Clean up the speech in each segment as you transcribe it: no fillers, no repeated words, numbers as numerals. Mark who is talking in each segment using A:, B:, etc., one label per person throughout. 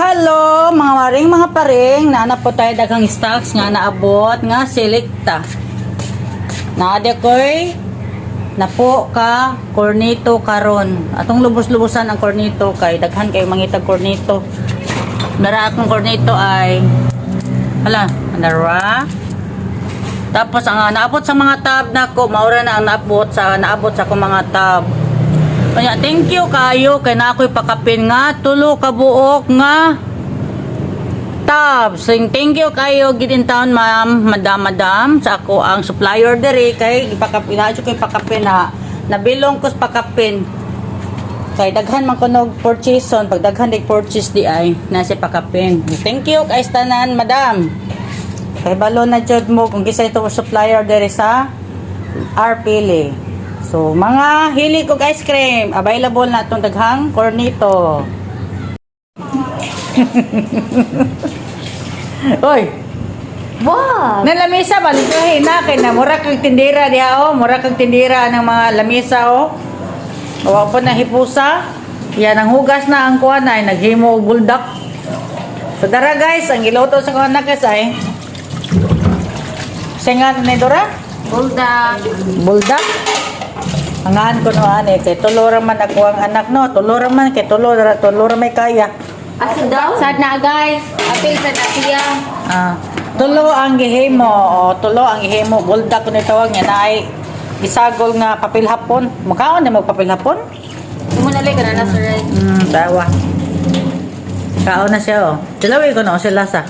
A: Hello, mga maring mga paring, naanap po tayo daghang stocks nga naabot nga selecta. Naadekoy na po ka cornito karon. Atong lubos-lubosan ang cornito kay daghan kay mangitag cornito. Dara akong cornito ay andara. Tapos ang naabot sa mga tab nako, maura na ang naabot sa akong mga tab. Kaya thank you kayo kay na ako'y pakapin nga tulo ka buok nga tabs. Thank you kayo gidin taon madam sa ako ang supplier diri kay ipakapin na ko'y pakapin na nabilong ko sa pakapin. Kay daghan man kunog purchase on pag daghan dig purchase di ay nasi pakapin. Thank you kay tanan madam. Kay balo na jud mo kung kisa ito supplier diri sa RPL. So, mga hili kog ice cream, available na itong daghang cornito. Oy!
B: Wow!
A: Na lamisa, balikahin na, kay na mura kang tindira diha, oh. Mura kang tindira ng mga lamisa, oh. Awa po na hipusa. Yan, ang hugas na ang kuha na, naghimo og buldak. So, dara guys, ang giluto sa kuha na kasi, singan ni Dora?
B: Buldak.
A: Buldak? Angaan ko no ani kay tulora man ako ang anak no, tulora man kay tulora may kaya.
B: Asa daw? Sad na guys. Apil sa na siya.
A: Tulo ang gihimo, tulo ang gihimo buldak ko ni tawag niya naay isagol nga papel hapon. Makaon na magpapel hapon?
B: Mo na ka na sir.
A: Dawa. Kaon na siya oh. Tilawi ko no sila sa.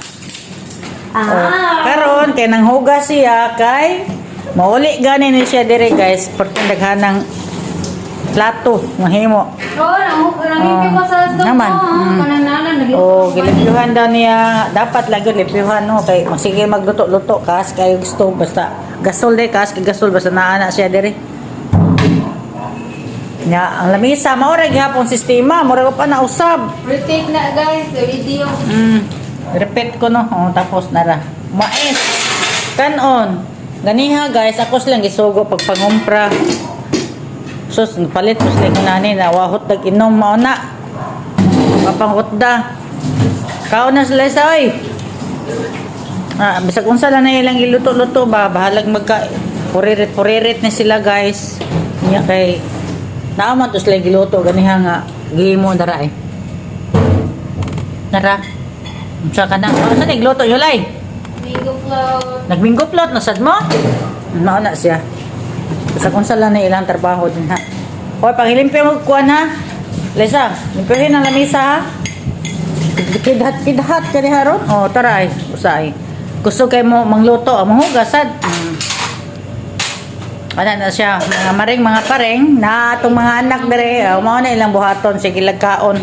A: Karon kay nang hugas siya kay mauli gani ni siya dire guys perting daghanang plato mahimo.
B: Nangipin ko sa stove.
A: Naman.
B: Mananalan
A: Gilipihan daw niya dapat lagi lipihan no kay sige magluto-luto kas kay gusto basta gasol de kas kay gasol basta naana siya dire. Nya ang lamisa mao ra gihapon sistema mura ko pa na usab.
B: Retake na guys sa video.
A: Repeat ko no tapos nara. Mais. Kanon. Ganiha guys, ako silang gisugo pag pangumpra. Sus, palit ko silang nani na wahot nag-inom mao na. Papanghutda. Kaon na sila sa oy. Bisag unsa lang na ilang iluto-luto ba, bahalag magka puririt na sila guys. Nya kay naaman to sila giluto ganiha nga gihimo dara eh. Dara. Unsa ka na? Unsa nagluto yulay?
B: Bingo float.
A: Nagbingo plot na sad mo? Ano na siya? Sa kung sala na ilang trabaho din ha. Hoy, paghilimpyo mo kuan ha. Lesa, limpyohin ang lamisa ha. Kidhat ka ni haron. Taray, usay. Gusto kay mo mangluto, manghugas sad. Ano na siya, mga maring mga pareng na atong mga anak dire, mao na ilang buhaton sige lagkaon.